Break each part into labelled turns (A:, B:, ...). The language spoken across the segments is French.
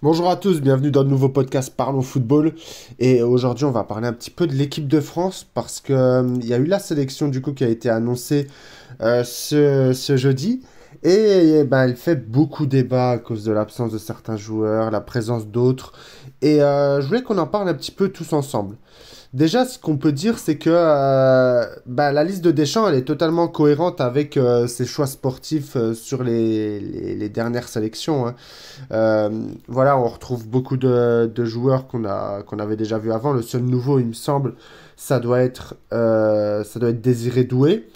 A: Bonjour à tous, bienvenue dans le nouveau podcast Parlons Football. Et aujourd'hui, on va parler un petit peu de l'équipe de France parce que il y a eu la sélection du coup qui a été annoncée ce jeudi. Et ben, elle fait beaucoup débat à cause de l'absence de certains joueurs, la présence d'autres. Et je voulais qu'on en parle un petit peu tous ensemble. Déjà, ce qu'on peut dire, c'est que bah, la liste de Deschamps, elle est totalement cohérente avec ses choix sportifs sur les dernières sélections, hein. Voilà, on retrouve beaucoup de joueurs qu'on avait déjà vus avant. Le seul nouveau, il me semble, ça doit être Désiré Doué,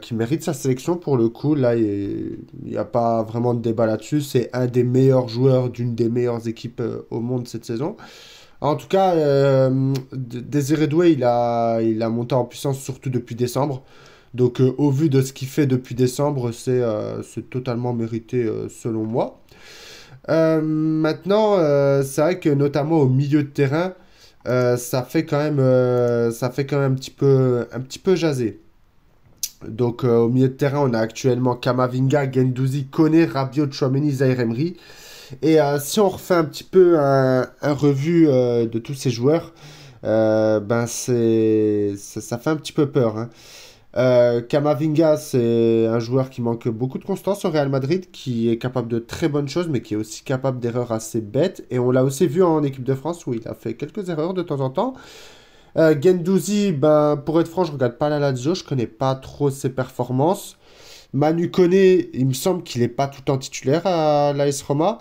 A: qui mérite sa sélection pour le coup. Là, il n'y a pas vraiment de débat là-dessus. C'est un des meilleurs joueurs d'une des meilleures équipes au monde cette saison. En tout cas, Désiré Doué, il a monté en puissance surtout depuis décembre. Donc, au vu de ce qu'il fait depuis décembre, c'est totalement mérité selon moi. Maintenant, c'est vrai que notamment au milieu de terrain, ça fait quand même un petit peu jaser. Donc, au milieu de terrain, on a actuellement Kamavinga, Guendouzi, Koné, Rabiot, Tchouaméni, Zaïre Emery. Et si on refait un petit peu un revue de tous ces joueurs, ben ça fait un petit peu peur, hein. Camavinga, c'est un joueur qui manque beaucoup de constance au Real Madrid, qui est capable de très bonnes choses, mais qui est aussi capable d'erreurs assez bêtes. Et on l'a aussi vu en équipe de France, où il a fait quelques erreurs de temps en temps. Guendouzi, ben, pour être franc, je regarde pas la Lazio, je connais pas trop ses performances. Manu Koné, il me semble qu'il est pas tout le temps titulaire à l'AS Roma.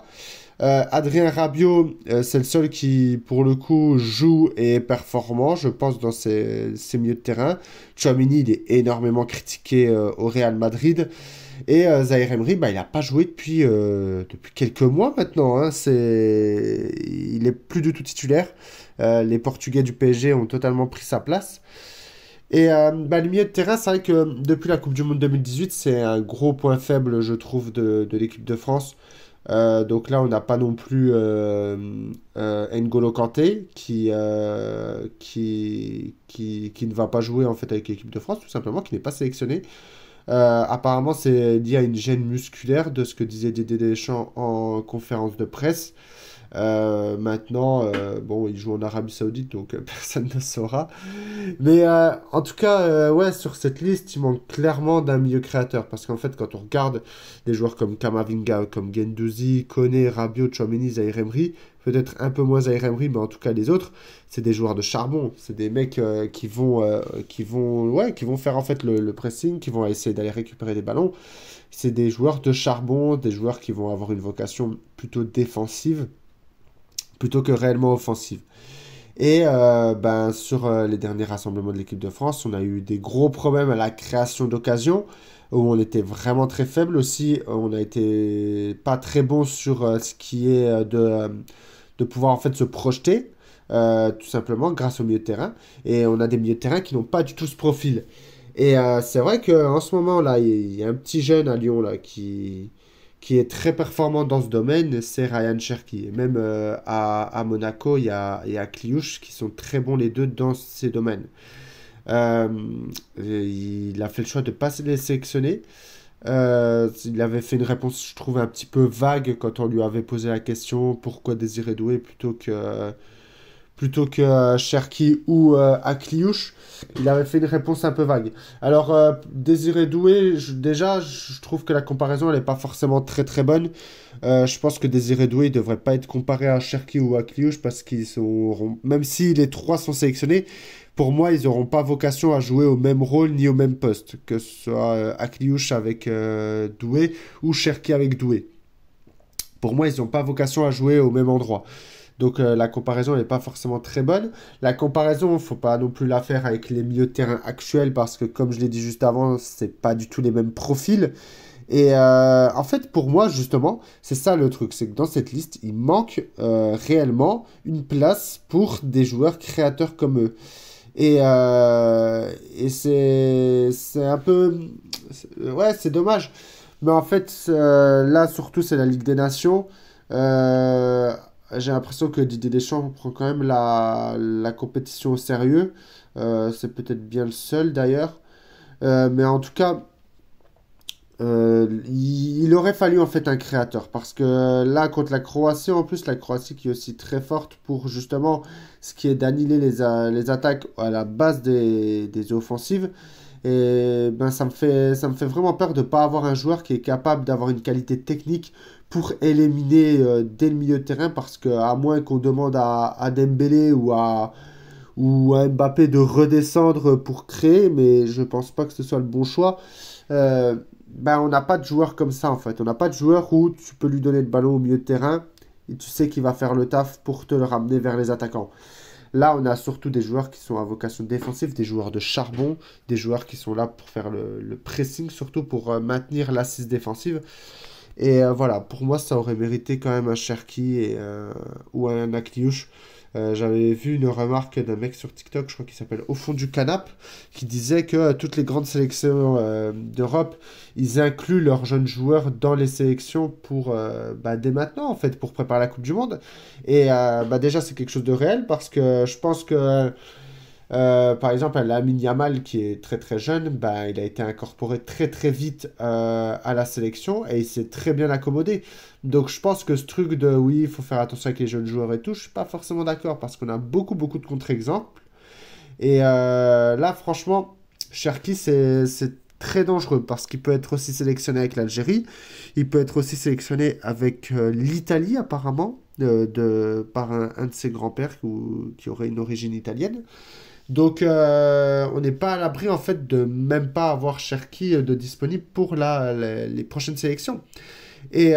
A: Adrien Rabiot, c'est le seul qui, pour le coup, joue et est performant, je pense, dans ses milieux de terrain. Tchouaméni, il est énormément critiqué au Real Madrid. Et Zaïre Emery, bah, il n'a pas joué depuis quelques mois maintenant, hein. Il est plus du tout titulaire. Les Portugais du PSG ont totalement pris sa place. Et bah, le milieu de terrain, c'est vrai que depuis la Coupe du Monde 2018, c'est un gros point faible, je trouve, de l'équipe de France. Donc là, on n'a pas non plus N'Golo Kanté qui ne va pas jouer en fait avec l'équipe de France, tout simplement, qui n'est pas sélectionné. Apparemment, c'est lié à une gêne musculaire de ce que disait Didier Deschamps en conférence de presse. Maintenant, bon, il joue en Arabie Saoudite, donc personne ne saura. Mais en tout cas, ouais, sur cette liste, il manque clairement d'un milieu créateur. Parce qu'en fait, quand on regarde des joueurs comme Kamavinga, comme Guendouzi, Koné, Rabiot, Tchouaméni, Zaïre Emery, peut-être un peu moins Zaïre Emery, mais en tout cas les autres, c'est des joueurs de charbon. C'est des mecs qui vont faire en fait le pressing, qui vont essayer d'aller récupérer des ballons. C'est des joueurs de charbon, des joueurs qui vont avoir une vocation plutôt défensive, plutôt que réellement offensive. Et ben, sur les derniers rassemblements de l'équipe de France, on a eu des gros problèmes à la création d'occasions, où on était vraiment très faible aussi. On a été pas très bon sur ce qui est de pouvoir en fait se projeter, tout simplement grâce au milieu de terrain. Et on a des milieux de terrain qui n'ont pas du tout ce profil. Et c'est vrai qu'en ce moment là, il y a un petit jeune à Lyon là qui est très performant dans ce domaine, c'est Ryan Cherki. Et même à Monaco, il y a Kliouche qui sont très bons les deux dans ces domaines. Euh, il a fait le choix de ne pas se les sélectionner. Il avait fait une réponse, je trouve, un petit peu vague quand on lui avait posé la question pourquoi Désiré Doué plutôt que Cherki ou Akliouche. Il avait fait une réponse un peu vague. Alors, Désiré Doué, déjà, je trouve que la comparaison, elle n'est pas forcément très très bonne. Je pense que Désiré Doué ne devrait pas être comparé à Cherki ou à Kliouche parce qu'ils sont, même si les trois sont sélectionnés, pour moi, ils n'auront pas vocation à jouer au même rôle ni au même poste, que ce soit Akliouche avec Doué ou Cherki avec Doué. Pour moi, ils n'ont pas vocation à jouer au même endroit. Donc la comparaison n'est pas forcément très bonne. La comparaison, il ne faut pas non plus la faire avec les milieux de terrain actuels parce que comme je l'ai dit juste avant, c'est pas du tout les mêmes profils. Et en fait, pour moi, justement, c'est ça le truc, c'est que dans cette liste, il manque réellement une place pour des joueurs créateurs comme eux. Et c'est un peu... Ouais, c'est dommage. Mais en fait, là, surtout, c'est la Ligue des Nations. Euh, j'ai l'impression que Didier Deschamps prend quand même la compétition au sérieux. C'est peut-être bien le seul, d'ailleurs. Mais en tout cas, il aurait fallu en fait un créateur parce que là contre la Croatie en plus la Croatie qui est aussi très forte pour justement ce qui est d'annihiler les attaques à la base des offensives et ben ça me fait vraiment peur de ne pas avoir un joueur qui est capable d'avoir une qualité technique pour éliminer dès le milieu de terrain parce que à moins qu'on demande à Dembélé ou à Mbappé de redescendre pour créer mais je pense pas que ce soit le bon choix. euh, ben, on n'a pas de joueur comme ça en fait. On n'a pas de joueur où tu peux lui donner le ballon au milieu de terrain et tu sais qu'il va faire le taf pour te le ramener vers les attaquants. Là, on a surtout des joueurs qui sont à vocation défensive, des joueurs de charbon, des joueurs qui sont là pour faire le pressing, surtout pour maintenir l'assise défensive. Et voilà, pour moi, ça aurait mérité quand même un Cherki ou un Akliouche. J'avais vu une remarque d'un mec sur TikTok, je crois qu'il s'appelle Au fond du canap, qui disait que toutes les grandes sélections d'Europe, ils incluent leurs jeunes joueurs dans les sélections pour bah, dès maintenant, en fait, pour préparer la Coupe du Monde. Et bah, déjà, c'est quelque chose de réel parce que je pense que par exemple, Lamine Yamal, qui est très très jeune, bah, il a été incorporé très très vite à la sélection et il s'est très bien accommodé. Donc je pense que ce truc de oui, il faut faire attention avec les jeunes joueurs et tout, je suis pas forcément d'accord parce qu'on a beaucoup beaucoup de contre-exemples. Et là, franchement, Cherki, c'est très dangereux parce qu'il peut être aussi sélectionné avec l'Algérie, il peut être aussi sélectionné avec l'Italie apparemment, par un de ses grands-pères qui aurait une origine italienne. Donc, on n'est pas à l'abri en fait de même pas avoir Cherki de disponible pour les prochaines sélections. Et,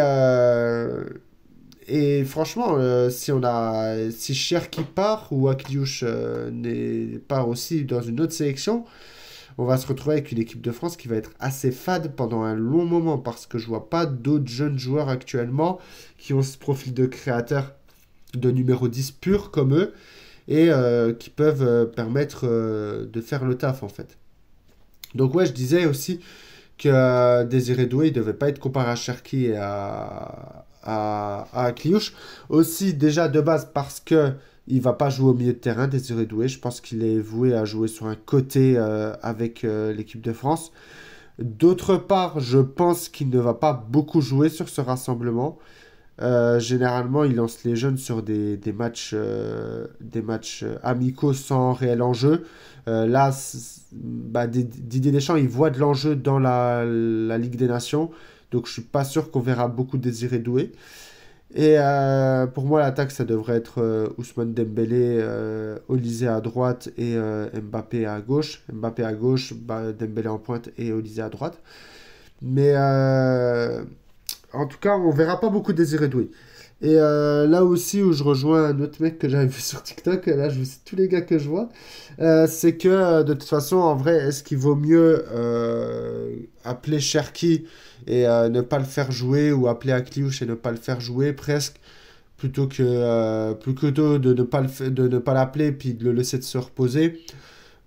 A: franchement, si Cherki part ou Akliouche part aussi dans une autre sélection, on va se retrouver avec une équipe de France qui va être assez fade pendant un long moment parce que je vois pas d'autres jeunes joueurs actuellement qui ont ce profil de créateur de numéro 10 pur comme eux et qui peuvent permettre de faire le taf en fait. Donc ouais, je disais aussi que Désiré Doué, il ne devait pas être comparé à Cherki et à Kliouche. Aussi déjà de base parce que il va pas jouer au milieu de terrain, Désiré Doué. Je pense qu'il est voué à jouer sur un côté avec l'équipe de France. D'autre part, je pense qu'il ne va pas beaucoup jouer sur ce rassemblement. Généralement, il lance les jeunes sur des matchs amicaux sans réel enjeu. Là, bah, Didier Deschamps, il voit de l'enjeu dans la Ligue des Nations. Donc, je suis pas sûr qu'on verra beaucoup Désiré Doué. Et pour moi, l'attaque, ça devrait être Ousmane Dembélé, Olysée à droite et Mbappé à gauche. Mbappé à gauche, bah, Dembélé en pointe et Olysée à droite. Mais en tout cas, on verra pas beaucoup Désiré Doué. Et là aussi où je rejoins un autre mec que j'avais vu sur TikTok, là je sais tous les gars que je vois, c'est que de toute façon, en vrai, est-ce qu'il vaut mieux appeler Cherki et ne pas le faire jouer ou appeler Akliouche et ne pas le faire jouer presque plutôt de ne pas de ne pas l'appeler puis de le laisser de se reposer.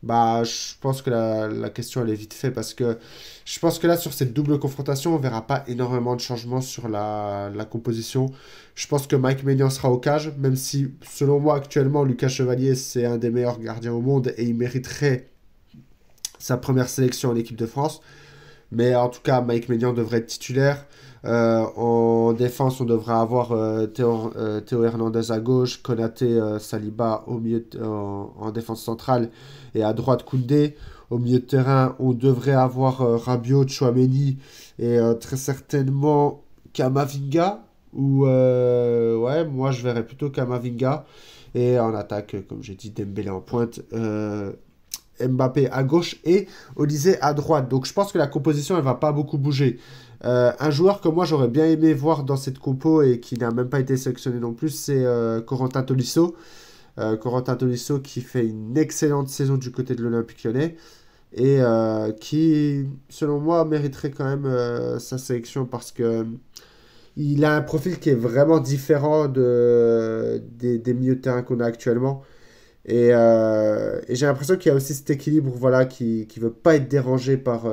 A: Bah, je pense que la question elle est vite faite parce que je pense que là sur cette double confrontation on verra pas énormément de changements sur la composition. Je pense que Mike Maignan sera au cage, même si selon moi actuellement Lucas Chevalier c'est un des meilleurs gardiens au monde et il mériterait sa première sélection en équipe de France. Mais en tout cas Mike Maignan devrait être titulaire. En défense, on devrait avoir Théo Hernandez à gauche, Konaté, Saliba au milieu en défense centrale et à droite Koundé. Au milieu de terrain, on devrait avoir Rabiot, Chouameni et très certainement Kamavinga. Ou ouais, moi je verrais plutôt Kamavinga. Et en attaque, comme j'ai dit, Dembélé en pointe. Mbappé à gauche et Olysée à droite. Donc je pense que la composition elle va pas beaucoup bouger. Un joueur que moi j'aurais bien aimé voir dans cette compo et qui n'a même pas été sélectionné non plus, c'est Corentin Tolisso. Corentin Tolisso qui fait une excellente saison du côté de l'Olympique Lyonnais et qui, selon moi, mériterait quand même sa sélection parce que il a un profil qui est vraiment différent des milieux de terrain qu'on a actuellement. Et j'ai l'impression qu'il y a aussi cet équilibre voilà, qui ne veut pas être dérangé par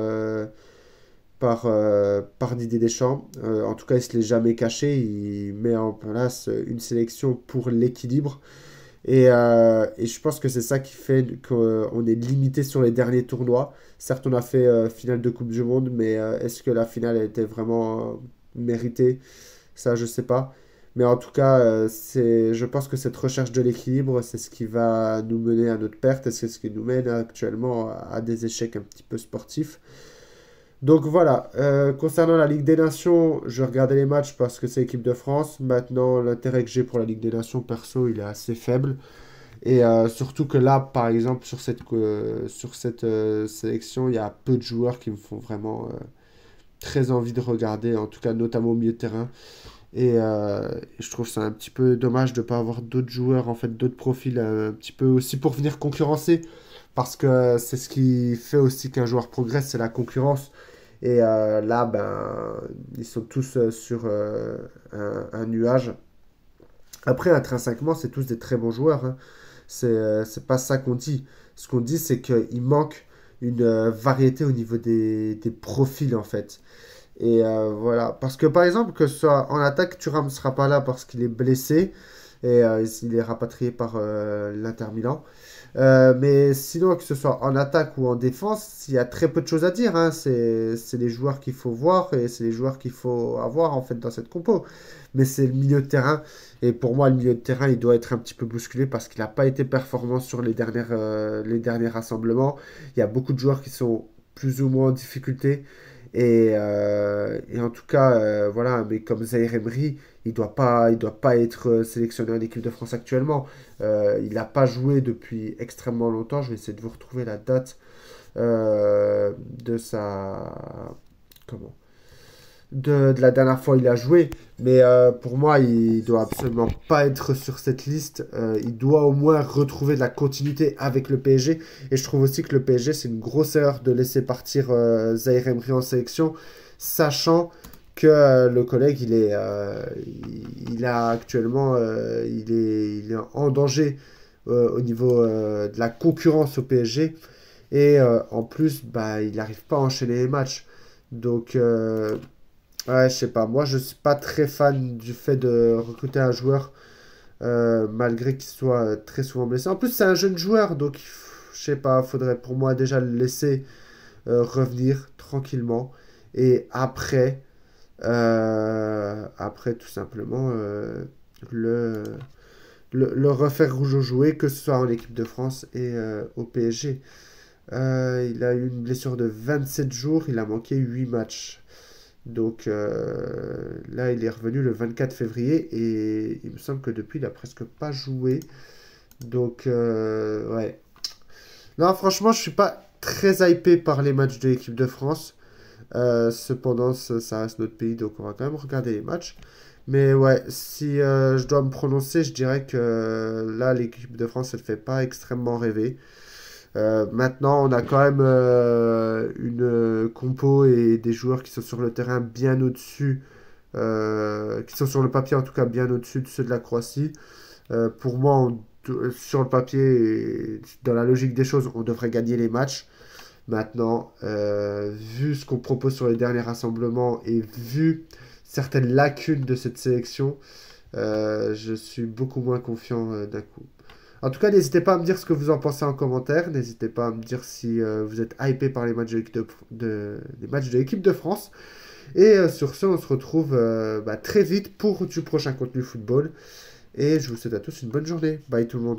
A: Didier Deschamps. En tout cas, il ne se l'est jamais caché. Il met en place une sélection pour l'équilibre. Et je pense que c'est ça qui fait qu'on est limité sur les derniers tournois. Certes, on a fait finale de Coupe du Monde, mais est-ce que la finale a été vraiment méritée? Ça, je sais pas. Mais en tout cas, je pense que cette recherche de l'équilibre, c'est ce qui va nous mener à notre perte et c'est ce qui nous mène actuellement à des échecs un petit peu sportifs. Donc voilà, concernant la Ligue des Nations, je regardais les matchs parce que c'est l'équipe de France. Maintenant, l'intérêt que j'ai pour la Ligue des Nations, perso, il est assez faible. Et surtout que là, par exemple, sur cette sélection, il y a peu de joueurs qui me font vraiment très envie de regarder, en tout cas notamment au milieu de terrain. Et je trouve ça un petit peu dommage de ne pas avoir d'autres joueurs, en fait, d'autres profils un petit peu aussi pour venir concurrencer. Parce que c'est ce qui fait aussi qu'un joueur progresse, c'est la concurrence. Et là, ben, ils sont tous sur un nuage. Après, intrinsèquement, c'est tous des très bons joueurs, hein. C'est pas ça qu'on dit. Ce qu'on dit, c'est qu'il manque une variété au niveau des profils, en fait. Et voilà. Parce que par exemple, que ce soit en attaque, Thuram ne sera pas là parce qu'il est blessé. Et il est rapatrié par l'Inter Milan. Mais sinon, que ce soit en attaque ou en défense, il y a très peu de choses à dire, hein. C'est les joueurs qu'il faut voir et c'est les joueurs qu'il faut avoir en fait dans cette compo. Mais c'est le milieu de terrain. Et pour moi, le milieu de terrain, il doit être un petit peu bousculé parce qu'il n'a pas été performant sur les derniers rassemblements. Il y a beaucoup de joueurs qui sont plus ou moins en difficulté. Et en tout cas, voilà, mais comme Zaïre Emery, il doit pas être sélectionné en équipe de France actuellement. Il n'a pas joué depuis extrêmement longtemps. Je vais essayer de vous retrouver la date de sa... Comment? De la dernière fois où il a joué. Mais pour moi, il doit absolument pas être sur cette liste. Il doit au moins retrouver de la continuité avec le PSG. Et je trouve aussi que le PSG, c'est une grosse erreur de laisser partir Zaïre Emery en sélection, sachant que le collègue, il a actuellement, il est en danger au niveau de la concurrence au PSG. Et en plus, bah, il n'arrive pas à enchaîner les matchs. Donc, ouais, je sais pas. Moi, je suis pas très fan du fait de recruter un joueur malgré qu'il soit très souvent blessé. En plus, c'est un jeune joueur, donc je sais pas. Faudrait pour moi déjà le laisser revenir tranquillement et après tout simplement le, le refaire jouer, que ce soit en équipe de France et au PSG. Il a eu une blessure de 27 jours, il a manqué 8 matchs. Donc là, il est revenu le 24 février et il me semble que depuis, il a presque pas joué. Donc, ouais. Non, franchement, je suis pas très hypé par les matchs de l'équipe de France. Cependant, ça reste notre pays, donc on va quand même regarder les matchs. Mais ouais, si je dois me prononcer, je dirais que là, l'équipe de France, elle fait pas extrêmement rêver. Maintenant, on a quand même une compo et des joueurs qui sont sur le terrain bien au-dessus, qui sont sur le papier en tout cas bien au-dessus de ceux de la Croatie. Pour moi, sur le papier, et dans la logique des choses, on devrait gagner les matchs. Maintenant, vu ce qu'on propose sur les derniers rassemblements et vu certaines lacunes de cette sélection, je suis beaucoup moins confiant d'un coup. En tout cas, n'hésitez pas à me dire ce que vous en pensez en commentaire. N'hésitez pas à me dire si vous êtes hypé par les matchs les matchs de l'équipe de France. Et sur ce, on se retrouve très vite pour du prochain contenu football. Et je vous souhaite à tous une bonne journée. Bye tout le monde.